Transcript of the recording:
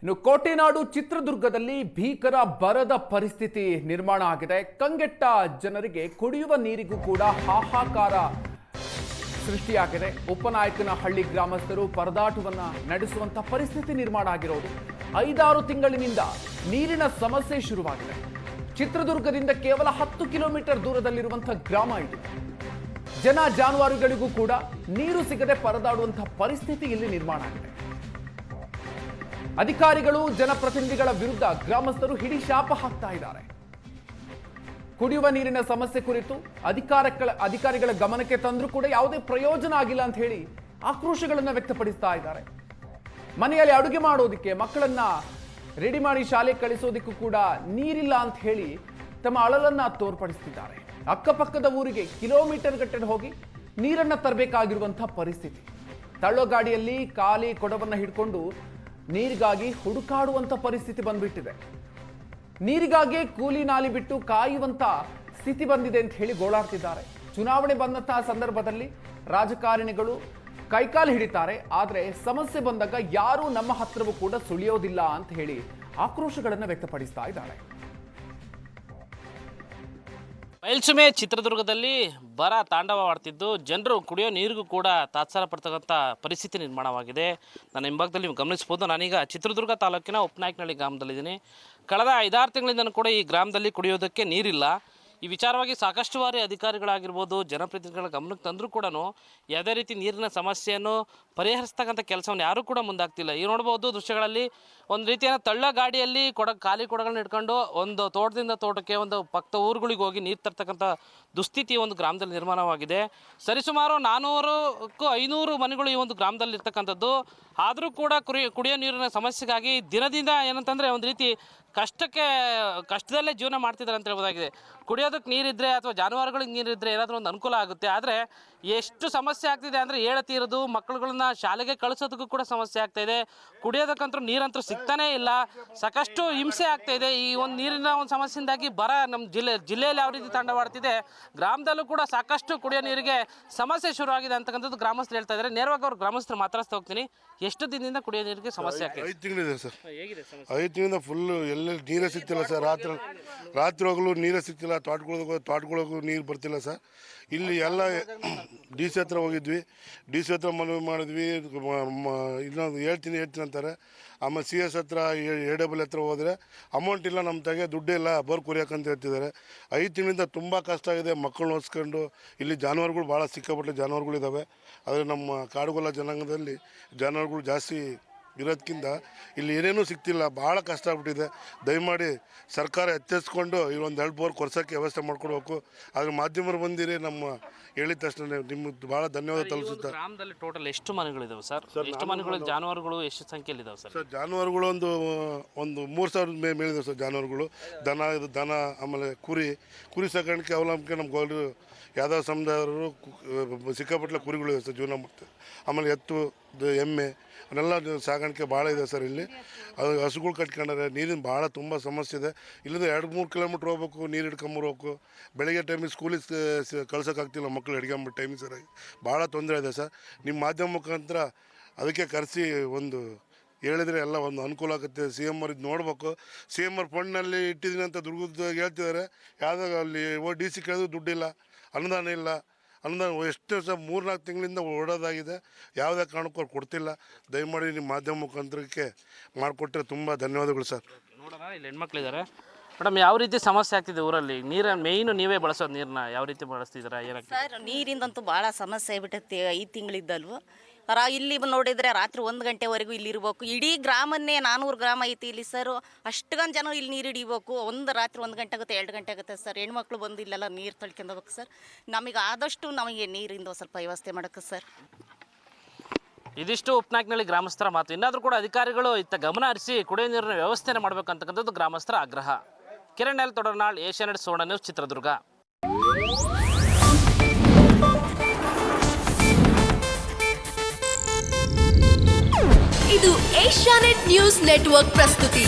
ಇನ್ನು ಕೋಟೆನಾಡು ಚಿತ್ರದುರ್ಗದಲ್ಲಿ ಭೀಕರ ಬರದ ಪರಿಸ್ಥಿತಿ ನಿರ್ಮಾಣ ಆಗಿದೆ. ಕಂಗೆಟ್ಟ ಜನರಿಗೆ ಕುಡಿಯುವ ನೀರಿಗೂ ಕೂಡ ಹಾಹಾಕಾರ ಸೃಷ್ಟಿಯಾಗಿದೆ. ಉಪನಾಯಕನಹಳ್ಳಿ ಗ್ರಾಮಸ್ಥರು ಪರದಾಟವನ್ನ ನಡೆಸುವಂತ ಪರಿಸ್ಥಿತಿ ನಿರ್ಮಾಣ ಆಗಿರೋದು. 5-6 ತಿಂಗಳಿನಿಂದ ನೀರಿನ ಸಮಸ್ಯೆ ಶುರುವಾಗಿದೆ. ಚಿತ್ರದುರ್ಗದಿಂದ ಕೇವಲ 10 ಕಿಲೋಮೀಟರ್ ದೂರದಲ್ಲಿರುವಂತಹ ಗ್ರಾಮ ಇದು. ಜನ ಜಾನುವಾರುಗಳಿಗೂ ಕೂಡ ನೀರು ಸಿಗದೆ ಪರದಾಡುವಂತಹ ಪರಿಸ್ಥಿತಿ ಇಲ್ಲಿ ನಿರ್ಮಾಣ ಆಗಿದೆ. ಅಧಿಕಾರಿಗಳು ಜನಪ್ರತಿನಿಧಿಗಳ ವಿರುದ್ಧ ಗ್ರಾಮಸ್ಥರು ಹಿಡಿ ಶಾಪ ಹಾಕ್ತಾ ಇದ್ದಾರೆ. ಕುಡಿಯುವ ನೀರಿನ ಸಮಸ್ಯೆ ಕುರಿತು ಅಧಿಕಾರಿಗಳ ಗಮನಕ್ಕೆ ತಂದರೂ ಕೂಡ ಯಾವುದೇ ಪ್ರಯೋಜನ ಆಗಿಲ್ಲ ಅಂತ ಹೇಳಿ ಆಕ್ರೋಶಗಳನ್ನು ವ್ಯಕ್ತಪಡಿಸ್ತಾ ಇದ್ದಾರೆ. ಮನೆಯಲ್ಲಿ ಅಡುಗೆ ಮಾಡೋದಕ್ಕೆ ಮಕ್ಕಳನ್ನ ರೆಡಿ ಮಾಡಿ ಶಾಲೆ ಕಳಿಸೋದಕ್ಕೂ ಕೂಡ ನೀರಿಲ್ಲ ಅಂತ ಹೇಳಿ ತಮ್ಮ ಅಳಲನ್ನ ತೋರ್ಪಡಿಸ್ತಿದ್ದಾರೆ. ಅಕ್ಕಪಕ್ಕದ ಊರಿಗೆ ಕಿಲೋಮೀಟರ್ ಗಟ್ಟಲೆ ಹೋಗಿ ನೀರನ್ನ ತರಬೇಕಾಗಿರುವಂತಹ ಪರಿಸ್ಥಿತಿ. ತಳ್ಳೋ ಗಾಡಿಯಲ್ಲಿ ಖಾಲಿ ಕೊಡವನ್ನ ಹಿಡ್ಕೊಂಡು ನೀರಿಗಾಗಿ ಹುಡುಕಾಡುವಂತ ಪರಿಸ್ಥಿತಿ ಬಂದ್ಬಿಟ್ಟಿದೆ. ನೀರಿಗಾಗಿ ಕೂಲಿ ನಾಲಿ ಬಿಟ್ಟು ಕಾಯುವಂತ ಸ್ಥಿತಿ ಬಂದಿದೆ ಅಂತ ಹೇಳಿ ಗೋಳಾಡ್ತಿದ್ದಾರೆ. ಚುನಾವಣೆ ಬಂದಂತಹ ಸಂದರ್ಭದಲ್ಲಿ ರಾಜಕಾರಣಿಗಳು ಕೈಕಾಲು ಹಿಡಿತಾರೆ, ಆದರೆ ಸಮಸ್ಯೆ ಬಂದಾಗ ಯಾರೂ ನಮ್ಮ ಹತ್ರವೂ ಕೂಡ ಸುಳಿಯೋದಿಲ್ಲ ಅಂತ ಹೇಳಿ ಆಕ್ರೋಶಗಳನ್ನು ವ್ಯಕ್ತಪಡಿಸ್ತಾ ಇದ್ದಾರೆ. ಬಯಲ್ಸುಮೆ ಚಿತ್ರದುರ್ಗದಲ್ಲಿ ಬರ ತಾಂಡವವಾಡ್ತಿದ್ದು ಜನರು ಕುಡಿಯೋ ನೀರಿಗೂ ಕೂಡ ತಾತ್ಸಾರ ಪಡ್ತಕ್ಕಂಥ ಪರಿಸ್ಥಿತಿ ನಿರ್ಮಾಣವಾಗಿದೆ. ನನ್ನ ಹಿಂಭಾಗದಲ್ಲಿ ನೀವು ಗಮನಿಸ್ಬೋದು. ನಾನೀಗ ಚಿತ್ರದುರ್ಗ ತಾಲೂಕಿನ ಉಪನಾಯಕನಹಳ್ಳಿ ಗ್ರಾಮದಲ್ಲಿದ್ದೀನಿ. ಕಳೆದ 5-6 ತಿಂಗಳಿಂದ ಕೂಡ ಈ ಗ್ರಾಮದಲ್ಲಿ ಕುಡಿಯೋದಕ್ಕೆ ನೀರಿಲ್ಲ. ಈ ವಿಚಾರವಾಗಿ ಸಾಕಷ್ಟು ಬಾರಿ ಅಧಿಕಾರಿಗಳಾಗಿರ್ಬೋದು, ಜನಪ್ರತಿನಿಧಿಗಳ ಗಮನಕ್ಕೆ ತಂದರೂ ಕೂಡ ಯಾವುದೇ ರೀತಿ ನೀರಿನ ಸಮಸ್ಯೆಯನ್ನು ಪರಿಹರಿಸ್ತಕ್ಕಂಥ ಕೆಲಸವನ್ನು ಯಾರೂ ಕೂಡ ಮುಂದಾಗ್ತಿಲ್ಲ. ಈಗ ನೋಡ್ಬೋದು ದೃಶ್ಯಗಳಲ್ಲಿ ಒಂದು ರೀತಿಯ ತಳ್ಳ ಗಾಡಿಯಲ್ಲಿ ಖಾಲಿ ಕೊಡಗಳನ್ನ ಇಟ್ಕೊಂಡು ಒಂದು ತೋಟದಿಂದ ತೋಟಕ್ಕೆ ಒಂದು ಪಕ್ಕದ ಊರುಗಳಿಗೆ ಹೋಗಿ ನೀರು ತರ್ತಕ್ಕಂಥ ದುಸ್ಥಿತಿ ಒಂದು ಗ್ರಾಮದಲ್ಲಿ ನಿರ್ಮಾಣವಾಗಿದೆ. ಸರಿಸುಮಾರು 400ಕ್ಕೂ 500 ಮನೆಗಳು ಈ ಒಂದು ಗ್ರಾಮದಲ್ಲಿ ಇರ್ತಕ್ಕಂಥದ್ದು. ಆದರೂ ಕೂಡ ಕುಡಿಯೋ ನೀರಿನ ಸಮಸ್ಯೆಗಾಗಿ ದಿನದಿಂದ ಏನಂತಂದರೆ ಒಂದು ರೀತಿ ಕಷ್ಟದಲ್ಲೇ ಜೀವನ ಮಾಡ್ತಿದ್ದಾರೆ ಅಂತ ಹೇಳ್ಬೋದಾಗಿದೆ. ಕುಡಿಯೋದಕ್ಕೆ ನೀರಿದ್ದರೆ ಅಥವಾ ಜಾನುವಾರುಗಳಿಗೆ ನೀರಿದ್ದರೆ ಏನಾದರೂ ಒಂದು ಅನುಕೂಲ ಆಗುತ್ತೆ. ಆದರೆ ಎಷ್ಟು ಸಮಸ್ಯೆ ಆಗ್ತಿದೆ ಅಂದರೆ ಹೇಳತೀರೋದು, ಮಕ್ಕಳುಗಳನ್ನ ಶಾಲೆಗೆ ಕಳಿಸೋದಕ್ಕೂ ಕೂಡ ಸಮಸ್ಯೆ ಆಗ್ತಾಯಿದೆ. ಕುಡಿಯೋದಕ್ಕಂತೂ ನೀರಂತೂ ಸಿಗ್ತಾನೇ ಇಲ್ಲ. ಸಾಕಷ್ಟು ಹಿಂಸೆ ಆಗ್ತಾಯಿದೆ. ಈ ಒಂದು ನೀರಿನ ಒಂದು ಸಮಸ್ಯೆಯಿಂದಾಗಿ ಬರ ನಮ್ಮ ಜಿಲ್ಲೆಯಲ್ಲಿ ಯಾವ ರೀತಿ ತಾಂಡವಾಡ್ತಿದೆ, ಗ್ರಾಮದಲ್ಲೂ ಕೂಡ ಸಾಕಷ್ಟು ಕುಡಿಯೋ ನೀರಿಗೆ ಸಮಸ್ಯೆ ಶುರುವಾಗಿದೆ ಅಂತಕ್ಕಂಥದ್ದು ಗ್ರಾಮಸ್ಥರು ಹೇಳ್ತಾ ಇದ್ದಾರೆ. ನೇರವಾಗಿ ಅವ್ರು ಗ್ರಾಮಸ್ಥರು ಮಾತಾಡ್ತಾ ಹೋಗ್ತೀನಿ. ಎಷ್ಟು ದಿನದಿಂದ ಕುಡಿಯೋ ನೀರಿಗೆ ಸಮಸ್ಯೆ ಆಗ್ತಿದೆ? 5 ತಿಂಗಳಿದೆ ಸರ್. 5 ತಿಂಗಳಿಂದ ಫುಲ್ಲು ಎಲ್ಲೆಲ್ಲಿ ನೀರೇ ಸಿಗ್ತಿಲ್ಲ ಸರ್. ರಾತ್ರಿ ಹೋಗಲು ನೀರೇ ಸಿಗ್ತಿಲ್ಲ. ತೋಟಗಳಿಗೂ ನೀರು ಬರ್ತಿಲ್ಲ ಸರ್. ಇಲ್ಲಿ ಎಲ್ಲ ಡಿ ಸಿ ಹತ್ರ ಹೋಗಿದ್ವಿ, ಡಿ ಸಿ ಹತ್ರ ಮನವಿ ಮಾಡಿದ್ವಿ. ಇನ್ನೊಂದು ಹೇಳ್ತೀನಿ ಅಂತಾರೆ. ಆಮೇಲೆ ಸಿ ಎಸ್ ಹತ್ರ AW ಹತ್ರ ಹೋದರೆ ಅಮೌಂಟ್ ಇಲ್ಲ, ನಮ್ಮ ತಾಗೆ ದುಡ್ಡು ಇಲ್ಲ, ಬೋರ್ ಕುರಿಯಾಕಂತ ಹೇಳ್ತಿದ್ದಾರೆ. 5 ತಿಂಗಳಿಂದ ತುಂಬ ಕಷ್ಟ ಆಗಿದೆ. ಮಕ್ಕಳನ್ನ ಓದಿಸ್ಕೊಂಡು ಇಲ್ಲಿ ಜಾನುವಾರುಗಳು ಭಾಳ ಸಿಕ್ಕಾಪಟ್ಟೆ ಜಾನುವಾರುಗಳಿದ್ದಾವೆ. ಆದರೆ ನಮ್ಮ ಕಾಡುಗೊಲ್ಲ ಜನಾಂಗದಲ್ಲಿ ಜಾನುವಾರುಗಳು ಜಾಸ್ತಿ ಇರೋದಕ್ಕಿಂತ ಇಲ್ಲಿ ಏನೇನೂ ಸಿಗ್ತಿಲ್ಲ. ಭಾಳ ಕಷ್ಟ ಆಗ್ಬಿಟ್ಟಿದೆ. ದಯಮಾಡಿ ಸರ್ಕಾರ ಎಚ್ಚೆತ್ಕೊಂಡು ಇಲ್ಲೊಂದು 2 ಬೋರ್ ಕೊರ್ಸೋಕ್ಕೆ ವ್ಯವಸ್ಥೆ ಮಾಡ್ಕೊಡ್ಬೇಕು. ಆದರೆ ಮಾಧ್ಯಮರು ಬಂದಿರಿ, ನಮ್ಮ ಹೇಳಿದ ತಕ್ಷಣ ನಿಮ್ಗೆ ಭಾಳ ಧನ್ಯವಾದ ತಲುಪಿಸುತ್ತೆ. ಗ್ರಾಮದಲ್ಲಿ ಟೋಟಲ್ ಎಷ್ಟು ಮನೆಗಳಿದಾವೆ ಸರ್? ಎಷ್ಟು ಮನೆಗಳು, ಜಾನುವಾರುಗಳು ಎಷ್ಟು ಸಂಖ್ಯೆಯಲ್ಲಿ ಇದಾವೆ ಸರ್? ಜಾನುವಾರುಗಳು ಒಂದು 3000 ಮೇಲಿದೆ ಸರ್. ಜಾನುವಾರುಗಳು ದನ ಆಮೇಲೆ ಕುರಿ ಸಾಕಾಣಿಕೆ ಅವಲಂಬಿಕೆ ನಮ್ಮ ಗೌರವ ಯಾವ್ದಾವ ಸಮುದಾಯರು ಸಿಕ್ಕಾಪಟ್ಟಲೆ ಕುರಿಗಳು ಇದೆ ಸರ್, ಜೀವನ ಮಾಡ್ತಾರೆ. ಆಮೇಲೆ ಎತ್ತು, ಎಮ್ಮೆ ಅವನ್ನೆಲ್ಲ ಸಾಗಾಣಿಕೆ ಭಾಳ ಇದೆ ಸರ್. ಇಲ್ಲಿ ಅದು ಹಸುಗಳು ಕಟ್ಕೊಂಡ್ರೆ ನೀರಿನ ಭಾಳ ತುಂಬ ಸಮಸ್ಯೆ ಇದೆ. ಇಲ್ಲಿಂದ 2-3 ಕಿಲೋಮೀಟ್ರ್ ಹೋಗ್ಬೇಕು, ನೀರು ಹಿಡ್ಕೊಂಬರ್ಬೇಕು. ಬೆಳಗ್ಗೆ ಟೈಮಿಗೆ ಸ್ಕೂಲಿಗೆ ಕಳ್ಸೋಕ್ಕಾಗ್ತಿಲ್ಲ ಮಕ್ಕಳು ಹಿಡ್ಕೊಂಬಿಟ್ಟು ಟೈಮಿಗೆ ಸರಿಯಾಗಿ. ಭಾಳ ತೊಂದರೆ ಇದೆ ಸರ್. ನಿಮ್ಮ ಮಾಧ್ಯಮ ಮುಖಾಂತರ ಅದಕ್ಕೆ ಕರೆಸಿ ಒಂದು ಹೇಳಿದರೆ ಎಲ್ಲ ಒಂದು ಅನುಕೂಲ ಆಗುತ್ತೆ. CM ಅವ್ರು ಇದು ನೋಡ್ಬೇಕು. CM ಅವ್ರ ಫಂಡ್ನಲ್ಲಿ ಇಟ್ಟಿದ್ದೀನಿ ಅಂತ ದುರ್ಗದಾಗ ಹೇಳ್ತಿದ್ದಾರೆ. ಯಾವುದಾಗ ಅಲ್ಲಿ DC ಕೇಳಿದ್ರು ದುಡ್ಡಿಲ್ಲ, ಅನುದಾನ ಇಲ್ಲ. ಅನುದಾನ ಎಷ್ಟು ಸಹ 3-4 ತಿಂಗಳಿಂದ ಓಡೋದಾಗಿದೆ. ಯಾವುದೇ ಕಾರಣಕ್ಕೂ ಅವ್ರು ಕೊಡ್ತಿಲ್ಲ. ದಯಮಾಡಿ ನಿಮ್ಮ ಮಾಧ್ಯಮ ಮುಖಾಂತರಕ್ಕೆ ಮಾಡಿಕೊಟ್ರೆ ತುಂಬ ಧನ್ಯವಾದಗಳು ಸರ್. ನೋಡೋಣ, ಇಲ್ಲಿ ಹೆಣ್ಮಕ್ಳಿದ್ದಾರೆ. ಮೇಡಮ್, ಯಾವ ರೀತಿ ಸಮಸ್ಯೆ ಆಗ್ತಿದೆ ಊರಲ್ಲಿ? ನೀರನ್ನು ಮೇಯ್ನು ನೀವೇ ಬಳಸೋದು, ನೀರನ್ನ ಯಾವ ರೀತಿ ಬಳಸ್ತಿದ್ದೀರಾ? ಏನಾಗ್ತದೆ ಸರ್? ನೀರಿಂದಂತೂ ಭಾಳ ಸಮಸ್ಯೆ ಆಗ್ಬಿಟ್ಟೈತಿ. 5 ತಿಂಗಳಿದ್ದಲ್ವ ಇಲ್ಲಿ ನೋಡಿದರೆ ರಾತ್ರಿ 1 ಗಂಟೆವರೆಗೂ ಇಲ್ಲಿ ಇರ್ಬೇಕು. ಇಡೀ ಗ್ರಾಮನ್ನೇ 400 ಗ್ರಾಮ ಐತಿ ಇಲ್ಲಿ ಸರ್. ಅಷ್ಟೊಂದು ಜನ ಇಲ್ಲಿ ನೀರು ಹಿಡಿಬೇಕು. ರಾತ್ರಿ 1 ಗಂಟೆ ಆಗುತ್ತೆ, 2 ಗಂಟೆ ಆಗುತ್ತೆ ಸರ್. ಹೆಣ್ಮಕ್ಳು ಬಂದು ಇಲ್ಲೆಲ್ಲ ನೀರು ತಳ್ಕೊಂಡೋಗ್ಬೇಕು ಸರ್. ನಮಗೆ ಆದಷ್ಟು ನಮಗೆ ನೀರಿಂದ ಸ್ವಲ್ಪ ವ್ಯವಸ್ಥೆ ಮಾಡೋಕ್ಕೆ ಸರ್. ಇದಿಷ್ಟು ಉಪನಾಯಕನಹಳ್ಳಿ ಗ್ರಾಮಸ್ಥರ ಮಾತು. ಇನ್ನಾದರೂ ಕೂಡ ಅಧಿಕಾರಿಗಳು ಇತ್ತ ಗಮನ ಹರಿಸಿ ಕುಡಿಯೋ ನೀರಿನ ವ್ಯವಸ್ಥೆನ ಮಾಡಬೇಕಂತಕ್ಕಂಥದ್ದು ಗ್ರಾಮಸ್ಥರ ಆಗ್ರಹ. ಕಿರಣ್ ಎಲ್ ತೊಡರ್ನಾಳ್, ಏಷ್ಯಾನೆಟ್ ಸುವರ್ಣ ನ್ಯೂಸ್, ಚಿತ್ರದುರ್ಗ. ಇದು ಏಷ್ಯಾನೆಟ್ ನ್ಯೂಸ್ ನೆಟ್ವರ್ಕ್ ಪ್ರಸ್ತುತಿ.